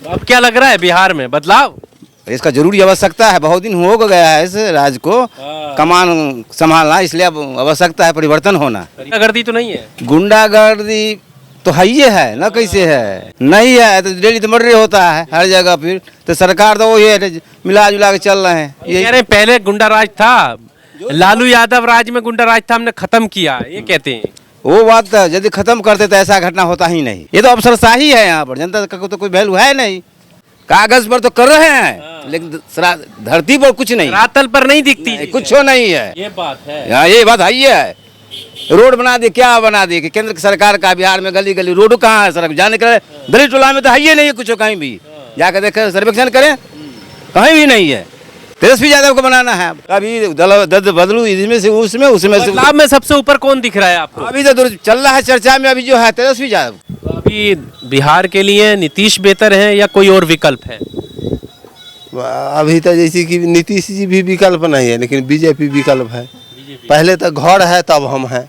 अब क्या लग रहा है बिहार में बदलाव? इसका जरूरी आवश्यकता है, बहुत दिन हो गया है इस राज्य को कमान संभालना, इसलिए अब आवश्यकता है परिवर्तन होना। गुंडागर्दी तो नहीं है? गुंडागर्दी तो है ही है ना, कैसे है नहीं है तो डेली तो मर्डर होता है हर जगह। फिर तो सरकार तो वही है, मिला जुला के चल रहे हैं। ये कह रहे हैं पहले गुंडा राज था, लालू यादव राज में गुंडा राज था, हमने खत्म किया, ये कहते हैं। वो बात यदि खत्म करते तो ऐसा घटना होता ही नहीं। ये तो अफसरशाही है, यहाँ पर जनता का तो कोई वैल्यू है नहीं। कागज पर तो कर रहे हैं लेकिन धरती पर कुछ नहीं, रातल पर नहीं दिखती, कुछ नहीं है। ये बात है। ये बात है ही है। रोड बना दे, क्या बना दे कि केंद्र सरकार का बिहार में गली गली रोड कहाँ है? सड़क जाने के दलित टोला में तो है ही नहीं कुछ, कहीं भी जाकर देखे सर्वेक्षण करें कहीं भी नहीं है। तेजस्वी यादव को बनाना है, अभी दल बदलू इसमें से उसमें उसमें से। बदलाव में सबसे ऊपर कौन दिख रहा है आपको? अभी तो चल रहा है चर्चा में अभी जो है तेजस्वी यादव। तो अभी बिहार के लिए नीतीश बेहतर है या कोई और विकल्प है? अभी तो जैसे कि नीतीश जी भी विकल्प नहीं है, लेकिन बीजेपी विकल्प है। पहले तो घर है तब हम हैं,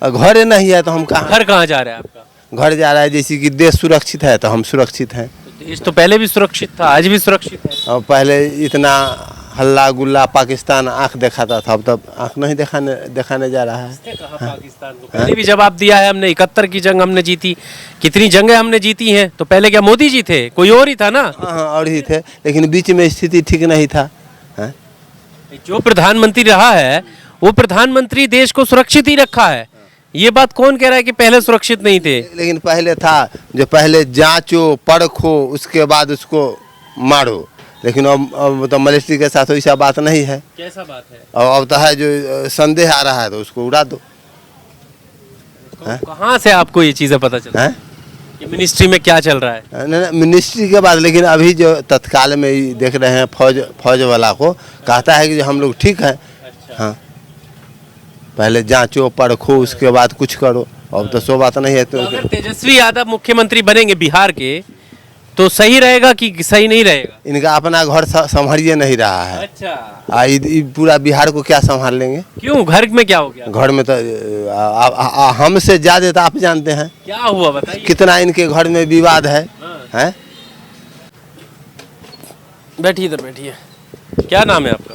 घर नहीं है तो हम कहाँ? घर कहाँ जा रहा है आपका? घर जा रहा है जैसे कि देश सुरक्षित है तो हम सुरक्षित हैं। देश तो पहले भी सुरक्षित था, आज भी सुरक्षित है। और पहले इतना हल्ला गुल्ला पाकिस्तान आंख दिखाता था, अब तब आंख नहीं दिखाने जा रहा है। पाकिस्तान को पहले भी जवाब दिया है हमने, 71 की जंग हमने जीती, कितनी जंगें हमने जीती हैं। तो पहले क्या मोदी जी थे? कोई और ही था ना? हाँ और ही थे, लेकिन बीच में स्थिति ठीक नहीं था। जो प्रधानमंत्री रहा है वो प्रधानमंत्री देश को सुरक्षित ही रखा है। ये बात कौन कह रहा है कि पहले सुरक्षित नहीं थे? लेकिन पहले था जो पहले जांचो परखो उसके बाद उसको मारो, लेकिन अब तो मलेशिया के साथ वैसा बात नहीं है। कैसा बात है? अब तो है जो संदेह आ रहा है तो उसको उड़ा दो। कहाँ से आपको ये चीजें पता चला है कि मिनिस्ट्री में क्या चल रहा है? नहीं मिनिस्ट्री के बाद, लेकिन अभी जो तत्काल में ही देख रहे हैं फौज वाला को कहता है कि हम लोग ठीक है। हाँ पहले जांचो परखो उसके बाद कुछ करो, अब तो सो बात नहीं है। तो अगर तेजस्वी यादव मुख्यमंत्री बनेंगे बिहार के तो सही रहेगा कि सही नहीं रहेगा? इनका अपना घर संभालिए नहीं रहा है। अच्छा, पूरा बिहार को क्या संभाल लेंगे? क्यों? घर में क्या हो गया? घर में तो हमसे ज्यादा तो आप जानते हैं क्या हुआ, बताइए। कितना इनके घर में विवाद है। हैं? बैठिए इधर बैठिए। क्या नाम है आपका?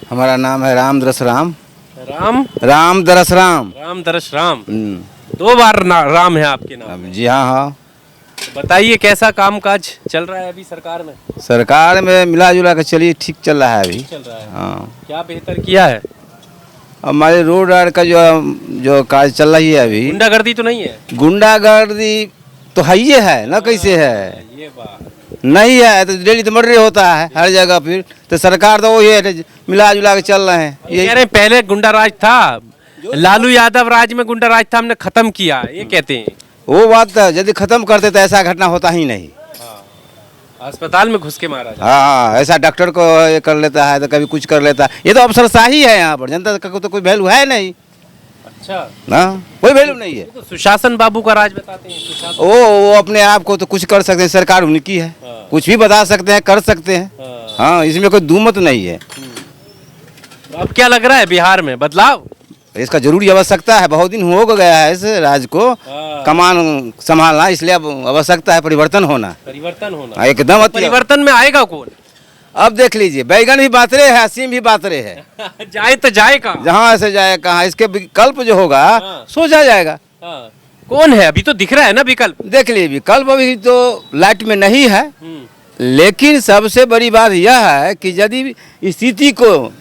हमारा नाम है राम दरस राम। राम दरस राम। राम दरस राम। 2 बार राम है आपके नाम? जी हाँ। बताइए कैसा कामकाज चल रहा है अभी सरकार में? सरकार में मिला जुला के चलिए ठीक चल रहा है अभी। चल रहा है। हाँ। क्या बेहतर किया है? हमारे रोड का जो कार्य चल रही है अभी। गुंडागर्दी तो नहीं है? गुंडागर्दी तो है ही है ना, कैसे है ये बात नहीं है तो डेली तो मर्डर होता है हर जगह। फिर तो सरकार तो वही है, मिला जुला के चल रहे हैं। ये कह रहे हैं पहले गुंडा राज था, लालू यादव राज में गुंडा राज था, हमने खत्म किया, ये कहते हैं। वो बात यदि खत्म करते तो ऐसा घटना होता ही नहीं। अस्पताल में घुस के मारा जाता। हाँ ऐसा डॉक्टर को ये कर लेता है तो कभी कुछ कर लेता है। ये तो अफसरशाही है, यहाँ पर जनता का तो कोई वैल्यू है नहीं। अच्छा ना, कोई वैल्यू नहीं है। तो सुशासन बाबू का राज बताते हैं। सुशासन वो अपने आप को तो कुछ कर सकते हैं, सरकार उनकी है। कुछ भी बता सकते हैं, कर सकते हैं। हाँ इसमें कोई दुमत नहीं है। अब क्या लग रहा है बिहार में बदलाव? इसका जरूरी आवश्यकता है, बहुत दिन हो गया है इस राज्य को कमान संभालना, इसलिए अब आवश्यकता है परिवर्तन होना। परिवर्तन होना एकदम। परिवर्तन में आएगा कौन? अब देख लीजिए, बैगन भी बात रहे है, सीम भी बात रहे है। जाए तो जाए कहाँ? जहाँ से जाए कहाँ, इसके विकल्प जो होगा सोचा जाएगा। कौन है? अभी तो दिख रहा है ना विकल्प। देख लीजिए विकल्प अभी तो लाइट में नहीं है, लेकिन सबसे बड़ी बात यह है कि यदि स्थिति को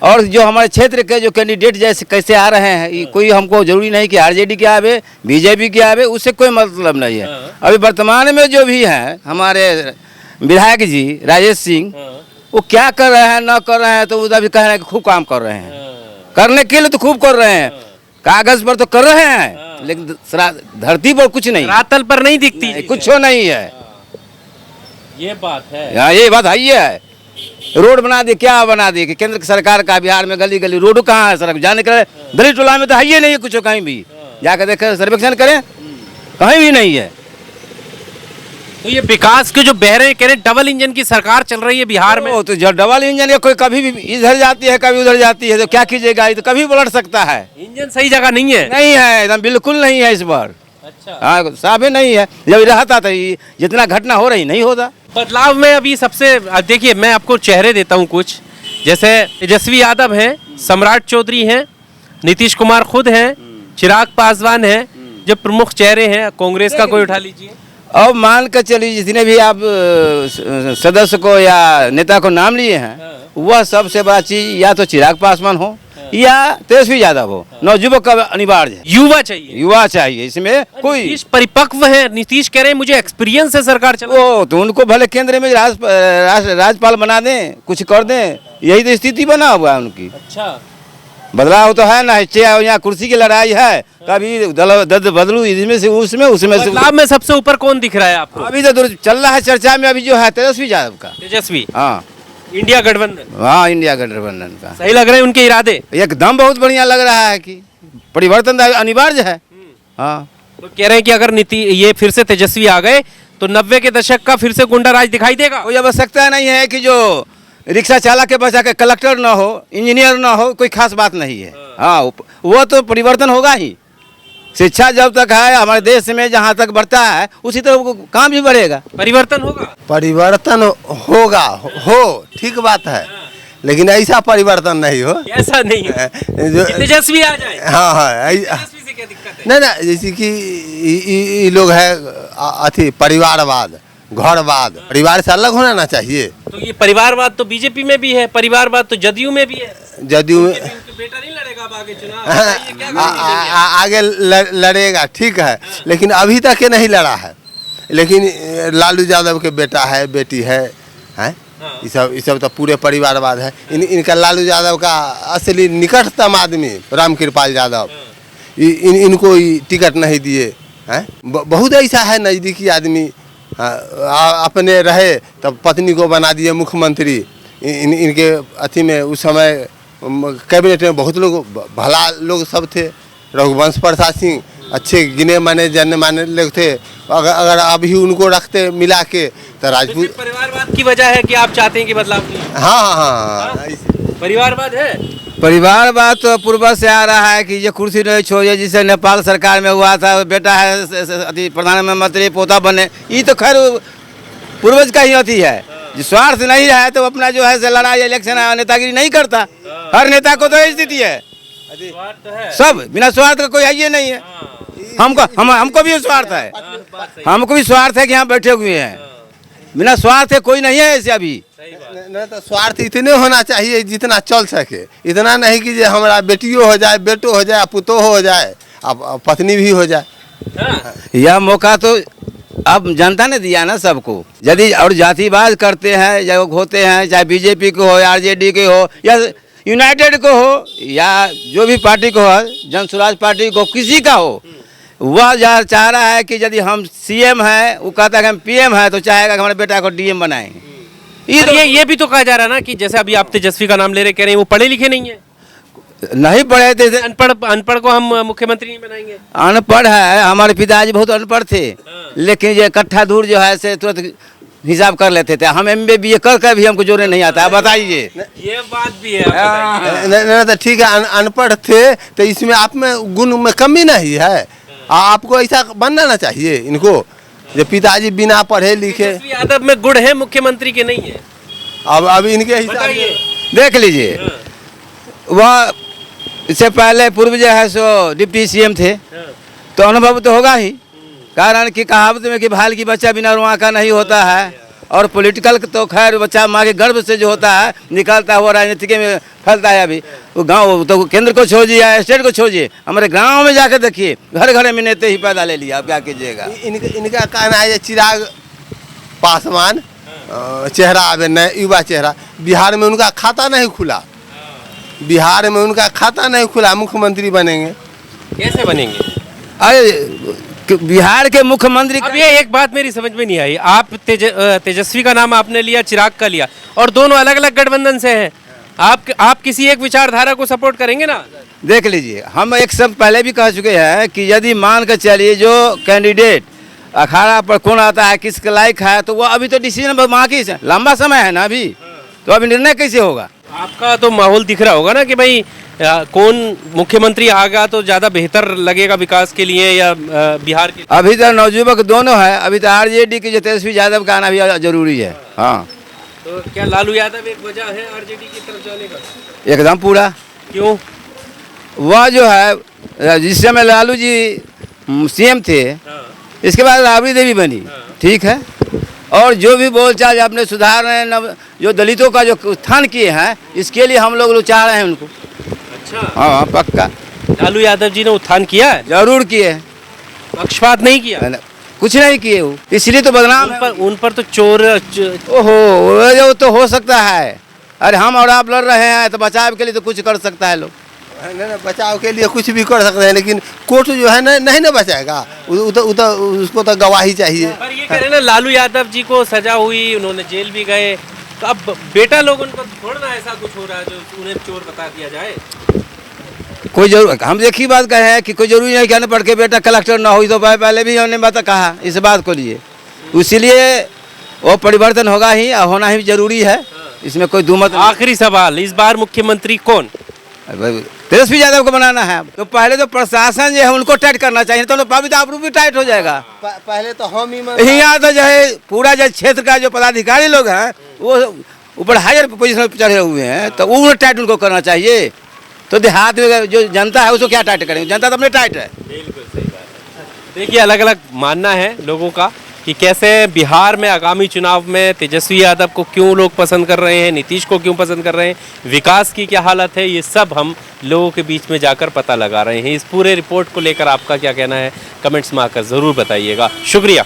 और जो हमारे क्षेत्र के जो कैंडिडेट जैसे कैसे आ रहे हैं, कोई हमको जरूरी नहीं कि आरजेडी के आवे बीजेपी के आवे, उससे कोई मतलब नहीं है। अभी वर्तमान में जो भी हैं हमारे विधायक जी राजेश सिंह, वो क्या कर रहे हैं न कर रहे हैं, तो उधर भी कह रहे हैं कि खूब काम कर रहे हैं। करने के लिए तो खूब कर रहे हैं, कागज पर तो कर रहे हैं, लेकिन धरती पर कुछ नहीं, रातल पर नहीं दिखती, कुछ नहीं है। ये बात है। ये बात है ही है। रोड बना दे, क्या बना दे कि केंद्र सरकार का बिहार में गली गली रोड कहाँ है? सड़क जाने के दलित टोला में तो है ही नहीं कुछ, कहीं भी जाकर देखे सर्वेक्षण करें कहीं भी नहीं है। तो ये विकास के जो बहरे कह रहे डबल इंजन की सरकार चल रही है बिहार में। तो जब डबल इंजन कोई कभी भी इधर जाती है कभी उधर जाती है, तो क्या कीजिएगा? ये तो कभी पलट सकता है। इंजन सही जगह नहीं है। नहीं है, एकदम बिल्कुल नहीं है इस बार। अच्छा। हाँ साफ ही नहीं है। जब रहता तो ये जितना घटना हो रही नहीं होता। बदलाव में अभी सबसे देखिए, मैं आपको चेहरे देता हूँ कुछ, जैसे तेजस्वी यादव हैं, सम्राट चौधरी हैं, नीतीश कुमार खुद हैं, चिराग पासवान हैं, जो प्रमुख चेहरे हैं। कांग्रेस का कोई उठा लीजिए। अब मान कर चलिए जितने भी आप सदस्य को या नेता को नाम लिए हैं, वह सबसे बड़ा चीज या तो चिराग पासवान हो या तेजस्वी यादव हो। नवयुवक का अनिवार्य है, युवा चाहिए। युवा चाहिए। इसमें कोई नीतीश परिपक्व है, नीतीश कह रहे हैं मुझे एक्सपीरियंस है सरकार चला। वो तो उनको भले केंद्र में राज्यपाल बना दें, कुछ कर दें, यही तो स्थिति बना हुआ है उनकी। अच्छा, बदलाव तो है ना, यहाँ कुर्सी की लड़ाई है, कभी दल बदलू इसमें से उसमें से। बदलाव में सबसे ऊपर कौन दिख रहा है आपको? अभी तो चल रहा है चर्चा में अभी जो है तेजस्वी यादव का। तेजस्वी, हाँ इंडिया गठबंधन। हाँ, इंडिया गठबंधन का सही लग रहे हैं उनके इरादे? एकदम बहुत बढ़िया लग रहा है कि परिवर्तन अनिवार्य है। हाँ, तो कह रहे हैं कि अगर ये फिर से तेजस्वी आ गए तो 90 के दशक का फिर से गुंडा राज दिखाई देगा। कोई आवश्यकता नहीं है कि जो रिक्शा चालक के बचा के कलेक्टर ना हो, इंजीनियर ना हो, कोई खास बात नहीं है। हाँ, वो तो परिवर्तन होगा ही। शिक्षा जब तक है हमारे देश में, जहाँ तक बढ़ता है उसी तरह काम भी बढ़ेगा। परिवर्तन होगा। परिवर्तन होगा, हो ठीक बात है, लेकिन ऐसा परिवर्तन नहीं हो। ऐसा नहीं है जो कि तेजस्वी आ जाए। हाँ हाँ तेजस्वी से क्या दिक्कत है? नहीं ना, जैसे कि ये लोग है अथी परिवारवाद, घरवाद, परिवार से अलग होना ना चाहिए। तो ये परिवारवाद तो बीजेपी में भी है, परिवारवाद तो जदयू में भी है। जदयू में बेटा नहीं लड़ेगा अब आगे चुनाव, बताइए क्या करेंगे? आगे लड़ेगा, ठीक है, लेकिन अभी तक ये नहीं लड़ा है। लेकिन लालू यादव के बेटा है, बेटी है, हैं? ये सब तो पूरे परिवारवाद है। इनका लालू यादव का असली निकटतम आदमी रामकृपाल यादव, इनको टिकट नहीं दिए हैं। बहुत ऐसा है नज़दीकी आदमी, अपने रहे तब पत्नी को बना दिए मुख्यमंत्री। इनके अथी में उस समय कैबिनेट में बहुत लोग भला लोग सब थे। रघुवंश प्रसाद सिंह अच्छे गिने माने जाने माने लोग थे। अगर अभी उनको रखते मिला के तो राजपूत। परिवारवाद की वजह है कि आप चाहते हैं कि बदलाव नहीं? हाँ हाँ, परिवारवाद है। परिवारवाद तो पूर्व से आ रहा है कि ये कुर्सी नहीं छोड़िए, जिसे नेपाल सरकार में हुआ था, बेटा है प्रधानमंत्री पोता बने, ये तो खैर पूर्वज का ही अथी है। जो स्वार्थ नहीं है तो अपना जो है लड़ाई इलेक्शन नेतागिरी नहीं करता। हर नेता को तो स्थिति है, सब बिना स्वार्थ का कोई है ये नहीं है। हमको भी स्वार्थ है, हमको भी स्वार्थ है कि यहाँ बैठे हुए हैं। बिना स्वार्थ है कोई नहीं है ऐसे। अभी नहीं तो स्वार्थ इतने होना चाहिए जितना चल सके, इतना नहीं कि हमारा बेटियों हो जाए, बेटो हो जाए, पुतो हो जाए, अब पत्नी भी हो जाए। यह मौका तो अब जनता ने दिया ना सबको। यदि और जातिवाद करते हैं या होते हैं, चाहे बीजेपी को हो या आरजेडी के हो या यूनाइटेड को हो या जो भी पार्टी को हो, जन स्वराज पार्टी को, किसी का हो, वह चाह रहा है कि यदि हम सीएम हैं, वो कहता है कि हम पीएम हैं, तो चाहेगा कि हमारे बेटा को डीएम बनाएंगे। ये भी तो कहा जा रहा है ना कि जैसे अभी आप तेजस्वी का नाम ले रहे, कह रहे हैं वो पढ़े लिखे नहीं है, नहीं पढ़े थे। अनपढ़ को हम मुख्यमंत्री नहीं बनाएंगे। अनपढ़ है, हमारे पिताजी बहुत अनपढ़ थे, लेकिन ये कट्ठा दूर जो है से तुरंत हिसाब कर लेते थे। हम MA BA कर भी हमको जोड़ने नहीं आता है। बताइए, ये बात भी है। नहीं तो ठीक है, अनपढ़ थे तो इसमें आप में गुण में कमी नहीं है। आपको ऐसा बनना ना चाहिए इनको, जो पिताजी बिना पढ़े लिखे। यादव में गुण है, मुख्यमंत्री के नहीं है। अब इनके हिसाब से देख लीजिए, वह इससे पहले पूर्व जो है सो डिप्टी CM थे, तो अनुभव तो होगा ही। कारण कि कहावत में कि भाल की बच्चा बिना रुआ का नहीं होता है। और पॉलिटिकल तो खैर बच्चा माँ के गर्भ से जो होता है निकलता है, वो राजनीतिक में फैलता है। अभी वो गांव तो केंद्र को छोड़िए या स्टेट को छोड़िए, हमारे गांव में जाकर देखिए, घर घर में नेते ही पैदा ले लिया। अब क्या कीजिएगा। इनका कहना है चिराग पासवान चेहरा अब नया युवा चेहरा, बिहार में उनका खाता नहीं खुला, बिहार में उनका खाता नहीं खुला, मुख्यमंत्री बनेंगे। कैसे बनेंगे? अरे बिहार के मुख्यमंत्री। अब ये एक बात मेरी समझ में नहीं आई, आप तेजस्वी का नाम आपने लिया, चिराग का लिया, और दोनों अलग अलग गठबंधन से हैं। आप किसी एक विचारधारा को सपोर्ट करेंगे ना? देख लीजिए, हम एक शब्द पहले भी कह चुके हैं कि यदि मान कर चलिए जो कैंडिडेट अखाड़ा पर कौन आता है, किसके लायक है, तो वो अभी तो डिसीजन बाकी लंबा समय है ना अभी, तो अभी निर्णय कैसे होगा? आपका तो माहौल दिख रहा होगा ना कि भाई कौन मुख्यमंत्री आएगा तो ज़्यादा बेहतर लगेगा विकास के लिए या बिहार के लिए? अभी तो नवयुवक दोनों है, अभी तो आरजेडी के जो तेजस्वी यादव का आना भी जरूरी है। हाँ, तो क्या लालू यादव एक वजह है आरजेडी की तरफ जाने का? एकदम पूरा। क्यों? वह जो है जिस समय लालू जी सीएम थे, हाँ, इसके बाद राबड़ी देवी बनी, ठीक है। और जो भी बोलचाल अपने सुधार रहे हैं, जो दलितों का जो उत्थान किए हैं, इसके लिए हम लोग चाह रहे हैं उनको। अच्छा, हाँ पक्का, लालू यादव जी ने उत्थान किया है, जरूर किए हैं। पक्षपात नहीं किया। कुछ नहीं किए वो, इसलिए तो बदनाम है। उन पर तो चोर ओहो, वो तो हो सकता है। अरे हम और आप लड़ रहे हैं तो बचाव के लिए तो कुछ कर सकता है लोग। नहीं, बचाव के लिए कुछ भी कर सकते हैं, लेकिन कोर्ट जो है नहीं ना बचाएगा, उसको तो गवाही चाहिए। पर ये कह रहे हैं ना लालू यादव जी को सजा हुई, उन्होंने जेल भी गए, तो अब बेटा लोग उनको थोड़ा ना ऐसा कुछ हो रहा है जो उन्हें चोर बता दिया जाए। कोई जरूर, हम एक ही बात कहे हैं कि कोई जरूरी नहीं कहने पड़ के बेटा कलेक्टर ना हो, तो पहले भी हमने बात कहा इस बात को लिए, इसीलिए वो परिवर्तन होगा ही, होना ही जरूरी है, इसमें कोई दुमत नहीं। आखिरी सवाल, इस बार मुख्यमंत्री कौन? तेजस्वी यादव को बनाना है। तो पहले तो प्रशासन जो है उनको टाइट करना चाहिए, तो आप भी टाइट हो जाएगा। पहले तो हम ही यहाँ तो जो है पूरा जो क्षेत्र का जो पदाधिकारी लोग हैं वो ऊपर हायर पोजीशन पर चढ़े हुए हैं, तो वो टाइट उनको करना चाहिए। तो देहात में जो जनता है उसको क्या टाइट करेंगे, जनता तो अपने टाइट है। बिल्कुल सही बात है। देखिए अलग अलग मानना है लोगों का कि कैसे बिहार में आगामी चुनाव में तेजस्वी यादव को क्यों लोग पसंद कर रहे हैं, नीतीश को क्यों पसंद कर रहे हैं, विकास की क्या हालत है, ये सब हम लोगों के बीच में जाकर पता लगा रहे हैं। इस पूरे रिपोर्ट को लेकर आपका क्या कहना है, कमेंट्स में आकर ज़रूर बताइएगा। शुक्रिया।